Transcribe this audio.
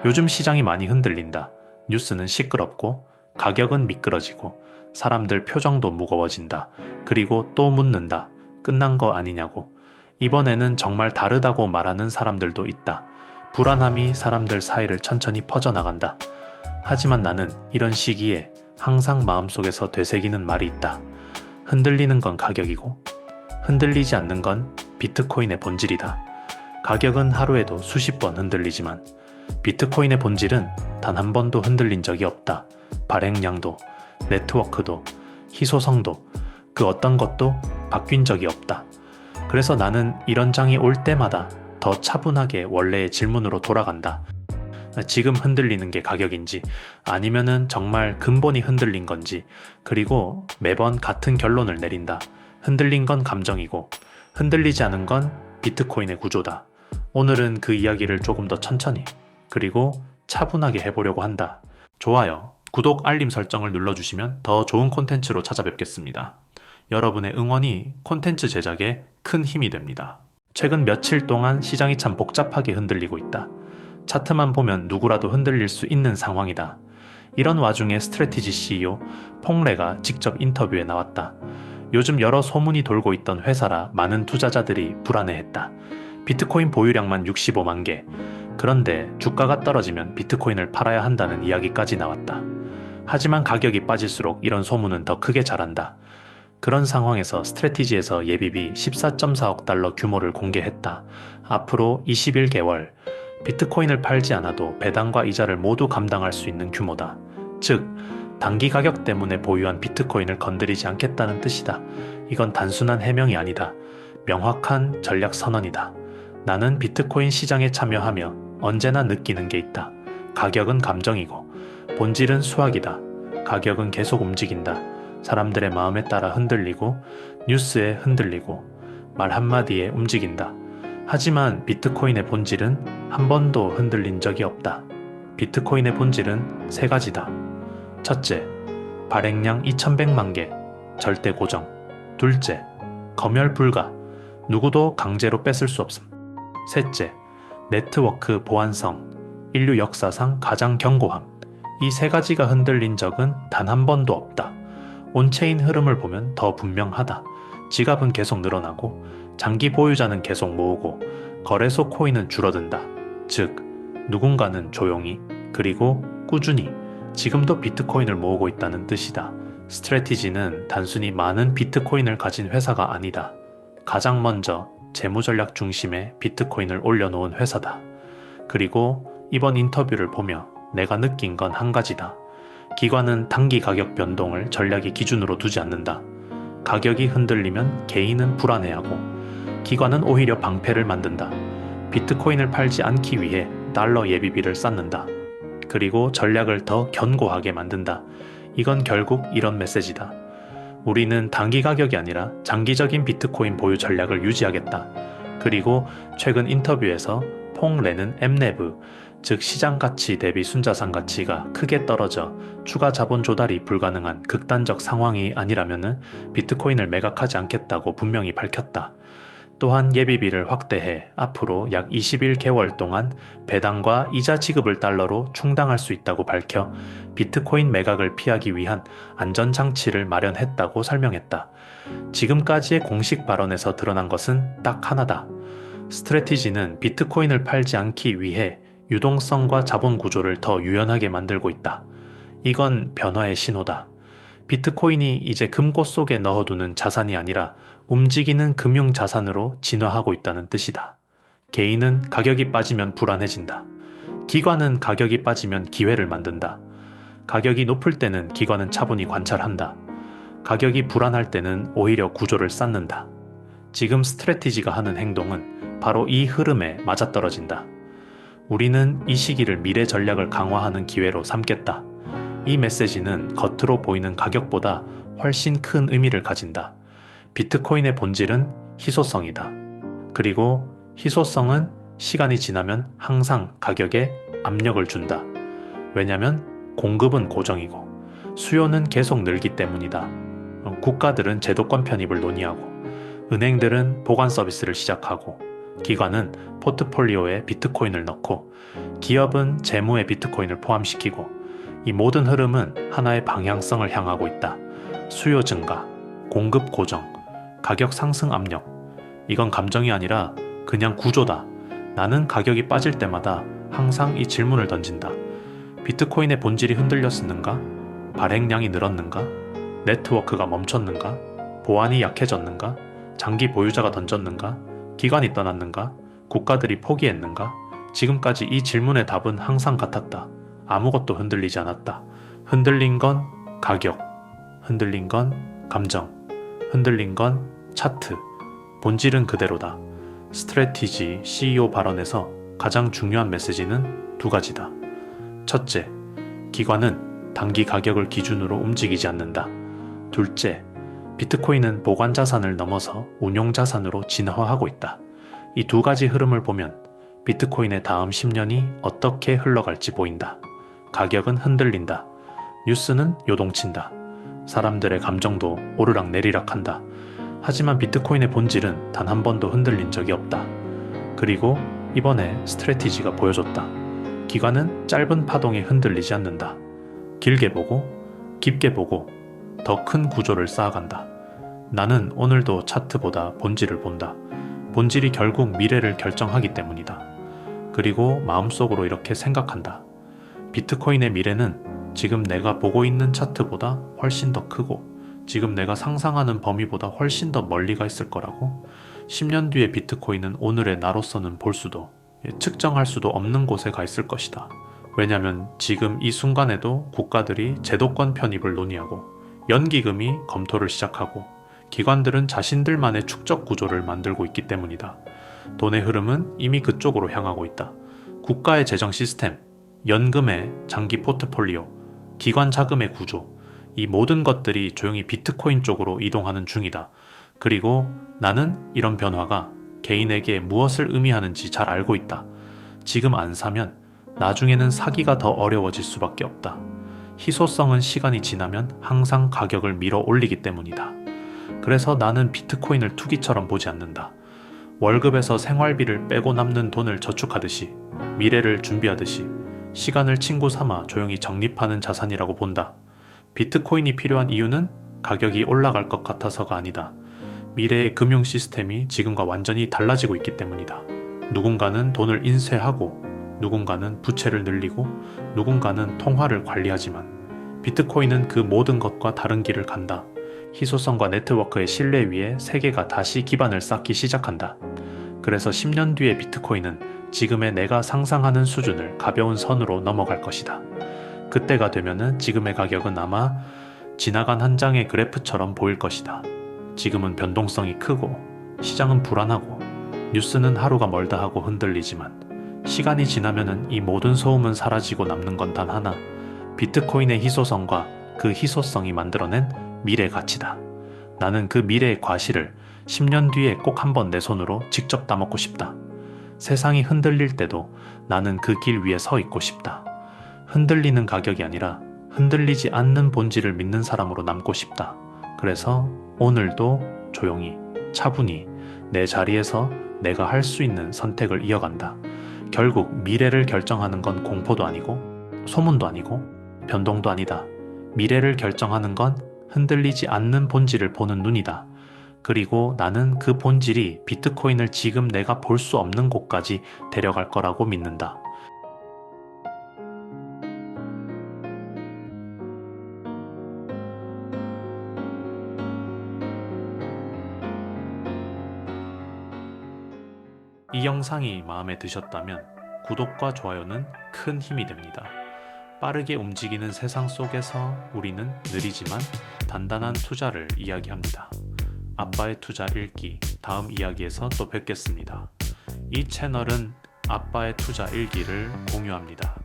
요즘 시장이 많이 흔들린다. 뉴스는 시끄럽고 가격은 미끄러지고 사람들 표정도 무거워진다. 그리고 또 묻는다. 끝난 거 아니냐고. 이번에는 정말 다르다고 말하는 사람들도 있다. 불안함이 사람들 사이를 천천히 퍼져나간다. 하지만 나는 이런 시기에 항상 마음속에서 되새기는 말이 있다. 흔들리는 건 가격이고 흔들리지 않는 건 비트코인의 본질이다. 가격은 하루에도 수십 번 흔들리지만 비트코인의 본질은 단 한 번도 흔들린 적이 없다. 발행량도, 네트워크도, 희소성도, 그 어떤 것도 바뀐 적이 없다. 그래서 나는 이런 장이 올 때마다 더 차분하게 원래의 질문으로 돌아간다. 지금 흔들리는 게 가격인지 아니면은 정말 근본이 흔들린 건지, 그리고 매번 같은 결론을 내린다. 흔들린 건 감정이고 흔들리지 않은 건 비트코인의 구조다. 오늘은 그 이야기를 조금 더 천천히 그리고 차분하게 해보려고 한다. 좋아요, 구독, 알림 설정을 눌러주시면 더 좋은 콘텐츠로 찾아뵙겠습니다. 여러분의 응원이 콘텐츠 제작에 큰 힘이 됩니다. 최근 며칠 동안 시장이 참 복잡하게 흔들리고 있다. 차트만 보면 누구라도 흔들릴 수 있는 상황이다. 이런 와중에 스트래티지 CEO 퐁레가 직접 인터뷰에 나왔다. 요즘 여러 소문이 돌고 있던 회사라 많은 투자자들이 불안해했다. 비트코인 보유량만 65만 개. 그런데 주가가 떨어지면 비트코인을 팔아야 한다는 이야기까지 나왔다. 하지만 가격이 빠질수록 이런 소문은 더 크게 자란다. 그런 상황에서 스트래티지에서 예비비 14.4억 달러 규모를 공개했다. 앞으로 21개월 비트코인을 팔지 않아도 배당과 이자를 모두 감당할 수 있는 규모다. 즉, 단기 가격 때문에 보유한 비트코인을 건드리지 않겠다는 뜻이다. 이건 단순한 해명이 아니다. 명확한 전략 선언이다. 나는 비트코인 시장에 참여하며 언제나 느끼는 게 있다. 가격은 감정이고 본질은 수학이다. 가격은 계속 움직인다. 사람들의 마음에 따라 흔들리고 뉴스에 흔들리고 말 한마디에 움직인다. 하지만 비트코인의 본질은 한 번도 흔들린 적이 없다. 비트코인의 본질은 세 가지다. 첫째, 발행량 2100만 개, 절대 고정. 둘째, 검열 불가, 누구도 강제로 뺏을 수 없음. 셋째, 네트워크 보안성, 인류 역사상 가장 견고함. 이 세 가지가 흔들린 적은 단 한 번도 없다. 온체인 흐름을 보면 더 분명하다. 지갑은 계속 늘어나고 장기 보유자는 계속 모으고 거래소 코인은 줄어든다. 즉, 누군가는 조용히 그리고 꾸준히 지금도 비트코인을 모으고 있다는 뜻이다. 스트래티지는 단순히 많은 비트코인을 가진 회사가 아니다. 가장 먼저 재무전략 중심의 비트코인을 올려놓은 회사다. 그리고 이번 인터뷰를 보며 내가 느낀 건 한 가지다. 기관은 단기 가격 변동을 전략의 기준으로 두지 않는다. 가격이 흔들리면 개인은 불안해하고 기관은 오히려 방패를 만든다. 비트코인을 팔지 않기 위해 달러 예비비를 쌓는다. 그리고 전략을 더 견고하게 만든다. 이건 결국 이런 메시지다. 우리는 단기 가격이 아니라 장기적인 비트코인 보유 전략을 유지하겠다. 그리고 최근 인터뷰에서 퐁레는 엠레브, 즉 시장 가치 대비 순자산 가치가 크게 떨어져 추가 자본 조달이 불가능한 극단적 상황이 아니라면 비트코인을 매각하지 않겠다고 분명히 밝혔다. 또한 예비비를 확대해 앞으로 약 21개월 동안 배당과 이자 지급을 달러로 충당할 수 있다고 밝혀 비트코인 매각을 피하기 위한 안전장치를 마련했다고 설명했다. 지금까지의 공식 발언에서 드러난 것은 딱 하나다. 스트래티지는 비트코인을 팔지 않기 위해 유동성과 자본 구조를 더 유연하게 만들고 있다. 이건 변화의 신호다. 비트코인이 이제 금고 속에 넣어두는 자산이 아니라 움직이는 금융 자산으로 진화하고 있다는 뜻이다. 개인은 가격이 빠지면 불안해진다. 기관은 가격이 빠지면 기회를 만든다. 가격이 높을 때는 기관은 차분히 관찰한다. 가격이 불안할 때는 오히려 구조를 쌓는다. 지금 스트래티지가 하는 행동은 바로 이 흐름에 맞아떨어진다. 우리는 이 시기를 미래 전략을 강화하는 기회로 삼겠다. 이 메시지는 겉으로 보이는 가격보다 훨씬 큰 의미를 가진다. 비트코인의 본질은 희소성이다. 그리고 희소성은 시간이 지나면 항상 가격에 압력을 준다. 왜냐면 공급은 고정이고 수요는 계속 늘기 때문이다. 국가들은 제도권 편입을 논의하고 은행들은 보관 서비스를 시작하고 기관은 포트폴리오에 비트코인을 넣고 기업은 재무에 비트코인을 포함시키고 이 모든 흐름은 하나의 방향성을 향하고 있다. 수요 증가, 공급 고정, 가격 상승 압력. 이건 감정이 아니라 그냥 구조다. 나는 가격이 빠질 때마다 항상 이 질문을 던진다. 비트코인의 본질이 흔들렸었는가? 발행량이 늘었는가? 네트워크가 멈췄는가? 보안이 약해졌는가? 장기 보유자가 던졌는가? 기관이 떠났는가? 국가들이 포기했는가? 지금까지 이 질문의 답은 항상 같았다. 아무것도 흔들리지 않았다. 흔들린 건 가격, 흔들린 건 감정, 흔들린 건 차트. 본질은 그대로다. 스트래티지 CEO 발언에서 가장 중요한 메시지는 두 가지다. 첫째, 기관은 단기 가격을 기준으로 움직이지 않는다. 둘째, 비트코인은 보관 자산을 넘어서 운용 자산으로 진화하고 있다. 이 두 가지 흐름을 보면 비트코인의 다음 10년이 어떻게 흘러갈지 보인다. 가격은 흔들린다. 뉴스는 요동친다. 사람들의 감정도 오르락내리락한다. 하지만 비트코인의 본질은 단 한 번도 흔들린 적이 없다. 그리고 이번에 스트래티지가 보여줬다. 기관은 짧은 파동에 흔들리지 않는다. 길게 보고 깊게 보고 더 큰 구조를 쌓아간다. 나는 오늘도 차트보다 본질을 본다. 본질이 결국 미래를 결정하기 때문이다. 그리고 마음속으로 이렇게 생각한다. 비트코인의 미래는 지금 내가 보고 있는 차트보다 훨씬 더 크고 지금 내가 상상하는 범위보다 훨씬 더 멀리 가 있을 거라고. 10년 뒤의 비트코인은 오늘의 나로서는 볼 수도 측정할 수도 없는 곳에 가 있을 것이다. 왜냐면 지금 이 순간에도 국가들이 제도권 편입을 논의하고 연기금이 검토를 시작하고 기관들은 자신들만의 축적 구조를 만들고 있기 때문이다. 돈의 흐름은 이미 그쪽으로 향하고 있다. 국가의 재정 시스템, 연금의 장기 포트폴리오, 기관 자금의 구조, 이 모든 것들이 조용히 비트코인 쪽으로 이동하는 중이다. 그리고 나는 이런 변화가 개인에게 무엇을 의미하는지 잘 알고 있다. 지금 안 사면 나중에는 사기가 더 어려워질 수밖에 없다. 희소성은 시간이 지나면 항상 가격을 밀어 올리기 때문이다. 그래서 나는 비트코인을 투기처럼 보지 않는다. 월급에서 생활비를 빼고 남는 돈을 저축하듯이 미래를 준비하듯이 시간을 친구 삼아 조용히 적립하는 자산이라고 본다. 비트코인이 필요한 이유는 가격이 올라갈 것 같아서가 아니다. 미래의 금융 시스템이 지금과 완전히 달라지고 있기 때문이다. 누군가는 돈을 인쇄하고 누군가는 부채를 늘리고 누군가는 통화를 관리하지만 비트코인은 그 모든 것과 다른 길을 간다. 희소성과 네트워크의 신뢰 위에 세계가 다시 기반을 쌓기 시작한다. 그래서 10년 뒤의 비트코인은 지금의 내가 상상하는 수준을 가벼운 선으로 넘어갈 것이다. 그때가 되면은 지금의 가격은 아마 지나간 한 장의 그래프처럼 보일 것이다. 지금은 변동성이 크고 시장은 불안하고 뉴스는 하루가 멀다 하고 흔들리지만 시간이 지나면은 이 모든 소음은 사라지고 남는 건 단 하나, 비트코인의 희소성과 그 희소성이 만들어낸 미래 가치다. 나는 그 미래의 과실을 10년 뒤에 꼭 한번 내 손으로 직접 따먹고 싶다. 세상이 흔들릴 때도 나는 그 길 위에 서 있고 싶다. 흔들리는 가격이 아니라 흔들리지 않는 본질을 믿는 사람으로 남고 싶다. 그래서 오늘도 조용히 차분히 내 자리에서 내가 할 수 있는 선택을 이어간다. 결국 미래를 결정하는 건 공포도 아니고 소문도 아니고 변동도 아니다. 미래를 결정하는 건 흔들리지 않는 본질을 보는 눈이다. 그리고 나는 그 본질이 비트코인을 지금 내가 볼 수 없는 곳까지 데려갈 거라고 믿는다. 이 영상이 마음에 드셨다면 구독과 좋아요는 큰 힘이 됩니다. 빠르게 움직이는 세상 속에서 우리는 느리지만 단단한 투자를 이야기합니다. 아빠의 투자 일기 다음 이야기에서 또 뵙겠습니다. 이 채널은 아빠의 투자 일기를 공유합니다.